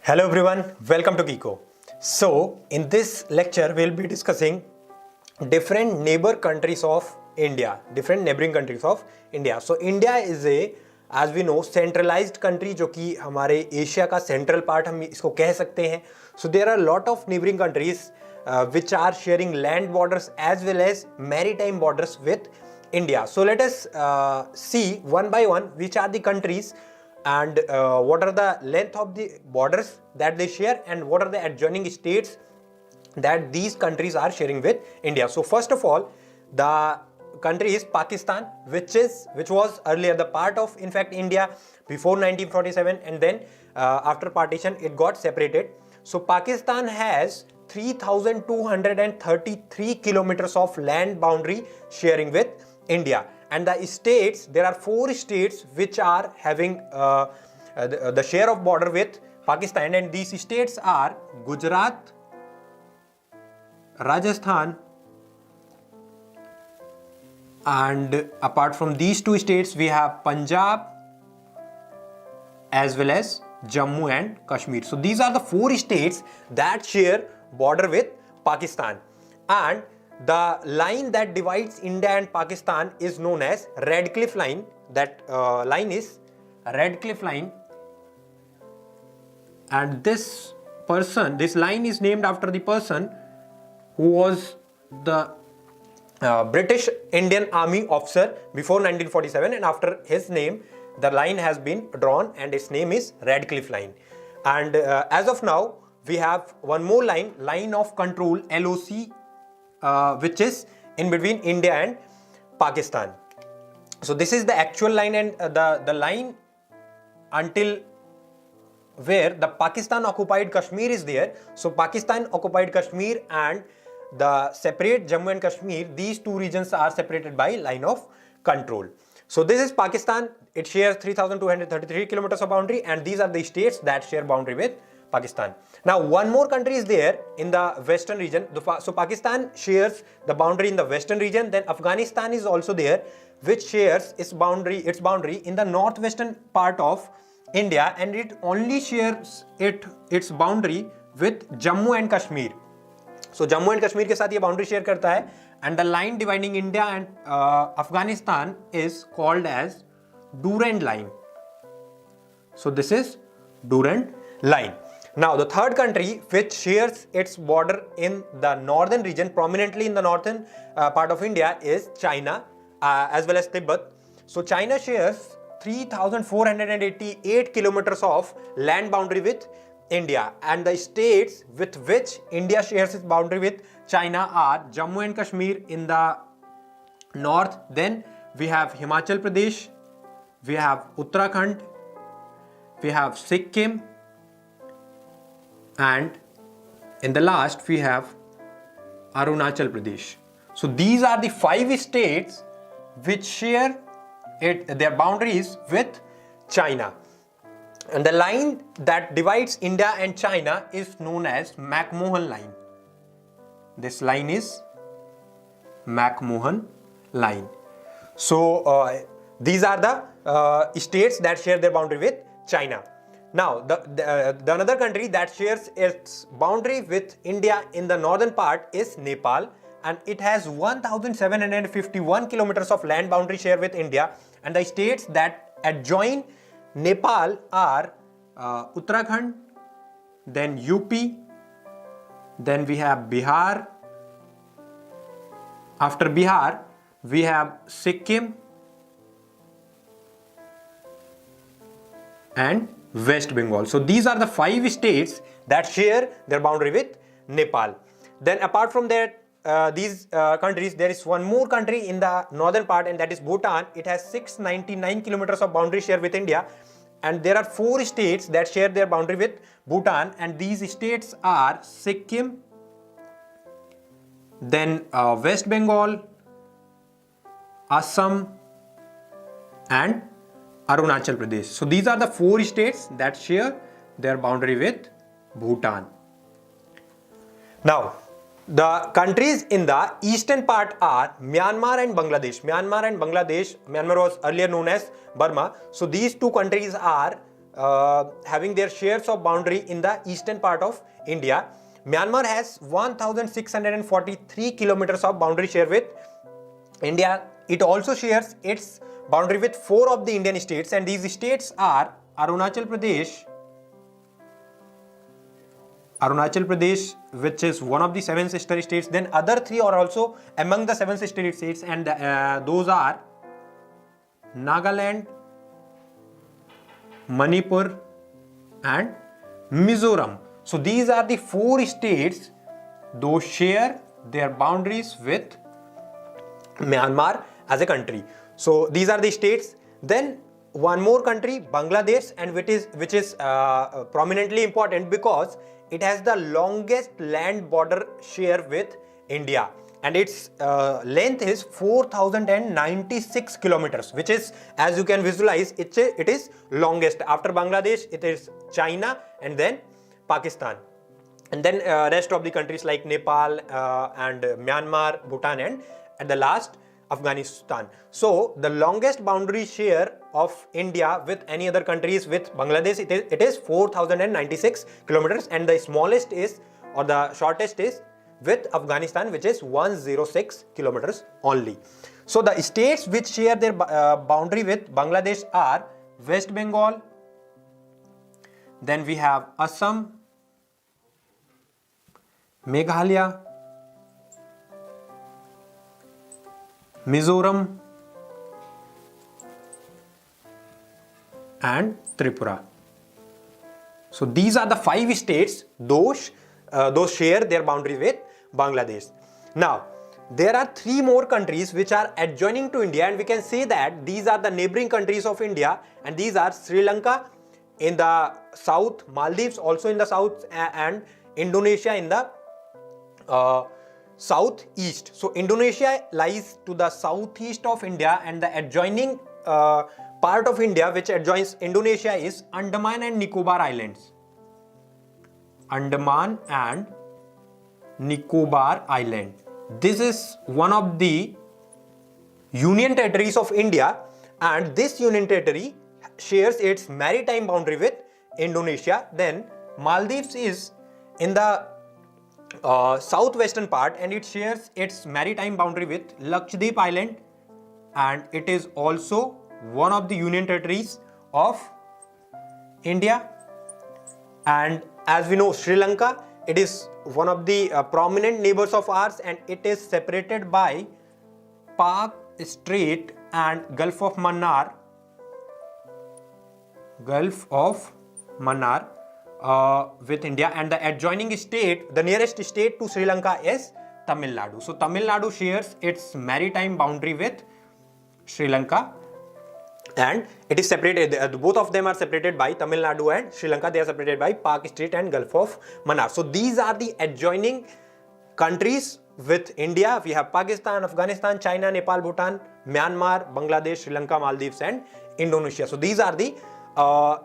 Hello everyone, welcome to Kiko. So, in this lecture, we'll be discussing different neighboring countries of India. So, India is as we know, centralized country जो कि हमारे Asia का central part हम इसको कह सकते हैं. So, there are a lot of neighboring countries which are sharing land borders as well as maritime borders with India. So, let us see one by one which are the countries and what are the length of the borders that they share and what are the adjoining states that these countries are sharing with India. So first of all, the country is Pakistan, which was earlier the part of in fact India before 1947, and then after partition it got separated. So Pakistan has 3,233 kilometers of land boundary sharing with India. And the states, there are 4 states which are having the share of border with Pakistan, and these states are Gujarat, Rajasthan, and apart from these 2 states we have Punjab as well as Jammu and Kashmir. So these are the 4 states that share border with Pakistan, and the line that divides India and Pakistan is known as Radcliffe Line. That line is Radcliffe Line, and this line is named after the person who was the British Indian Army officer before 1947, and after his name the line has been drawn and its name is Radcliffe Line. And as of now we have one more line of control, LOC, which is in between India and Pakistan. So this is the actual line, and the line until where the Pakistan occupied Kashmir is there. So Pakistan occupied Kashmir and the separate Jammu and Kashmir, these 2 regions are separated by line of control. So this is Pakistan. It shares 3,233 kilometers of boundary, and these are the states that share boundary with Pakistan. Now one more country is there in the western region. So Pakistan shares the boundary in the western region. Then Afghanistan is also there, which shares its boundary in the northwestern part of India, and it only shares its boundary with Jammu and Kashmir. So Jammu and Kashmir के साथ ये boundary share करता है, and the line dividing India and Afghanistan is called as Durand Line. So this is Durand Line. Now the third country which shares its border in the northern region, prominently in the northern part of India, is China as well as Tibet. So China shares 3,488 kilometers of land boundary with India, and the states with which India shares its boundary with China are Jammu and Kashmir in the north, then we have Himachal Pradesh, we have Uttarakhand, we have Sikkim, and in the last we have Arunachal Pradesh. So these are the 5 states which share their boundaries with China, and the line that divides India and China is known as McMahon Line. This line is McMahon Line. So these are the states that share their boundary with China. Now the another country that shares its boundary with India in the northern part is Nepal, and it has 1,751 kilometers of land boundary share with India, and the states that adjoin Nepal are Uttarakhand, then UP, then we have Bihar. After Bihar we have Sikkim and West Bengal. So these are the 5 states that share their boundary with Nepal. Then apart from that, these countries, there is one more country in the northern part, and that is Bhutan. It has 699 kilometers of boundary share with India, and there are 4 states that share their boundary with Bhutan, and these states are Sikkim, then West Bengal, Assam, and Arunachal Pradesh. So these are the 4 states that share their boundary with Bhutan. Now the countries in the eastern part are Myanmar and Bangladesh. Myanmar was earlier known as Burma. So these 2 countries are having their shares of boundary in the eastern part of India. Myanmar has 1643 kilometers of boundary share with India. It also shares its boundary with 4 of the Indian states, and these states are Arunachal Pradesh, which is one of the 7 sister states. Then other 3 are also among the 7 sister states, and those are Nagaland, Manipur and Mizoram. So these are the 4 states those share their boundaries with Myanmar as a country. So these are the states. Then one more country, Bangladesh, and which is prominently important because it has the longest land border share with India, and its length is 4096 kilometers, which is, as you can visualize, it is longest. After Bangladesh, it is China and then Pakistan, and then rest of the countries like Nepal and Myanmar, Bhutan, and at the last Afghanistan. So the longest boundary share of India with any other countries with Bangladesh, it is 4096 kilometers, and the smallest is, or the shortest is, with Afghanistan, which is 106 kilometers only. So the states which share their boundary with Bangladesh are West Bengal, then we have Assam, Meghalaya, Mizoram and Tripura. So these are the 5 states those share their boundary with Bangladesh. Now there are 3 more countries which are adjoining to India, and we can say that these are the neighboring countries of India, and these are Sri Lanka in the south, Maldives also in the south, and Indonesia in the southeast. So Indonesia lies to the southeast of India, and the adjoining part of India which adjoins Indonesia is Andaman and Nicobar Islands. Andaman and Nicobar Island. This is one of the union territories of India, and this union territory shares its maritime boundary with Indonesia. Then Maldives is in the southwestern part, and it shares its maritime boundary with Lakshadweep Island, and it is also one of the union territories of India. And as we know, Sri Lanka, it is one of the prominent neighbors of ours, and it is separated by Pak Strait and Gulf of Mannar with India, and the adjoining state, the nearest state to Sri Lanka is Tamil Nadu. So Tamil Nadu shares its maritime boundary with Sri Lanka, and it is separated, both of them are separated by Tamil Nadu and Sri Lanka. They are separated by Pak Strait and Gulf of Mannar. So these are the adjoining countries with India. We have Pakistan, Afghanistan, China, Nepal, Bhutan, Myanmar, Bangladesh, Sri Lanka, Maldives and Indonesia. So these are the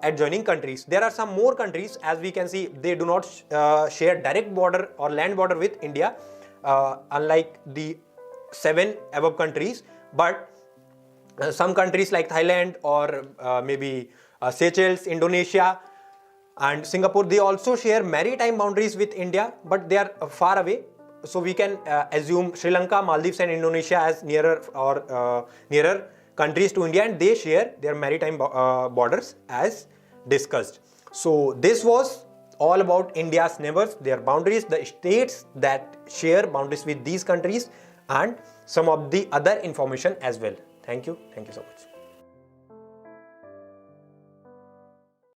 adjoining countries. There are some more countries, as we can see, they do not share direct border or land border with India, unlike the 7 above countries, but some countries like Thailand or maybe Seychelles, Indonesia and Singapore, they also share maritime boundaries with India, but they are far away. So we can assume Sri Lanka, Maldives and Indonesia as nearer countries to India, and they share their maritime borders as discussed. So this was all about India's neighbors, their boundaries, the states that share boundaries with these countries, and some of the other information as well. Thank you so much.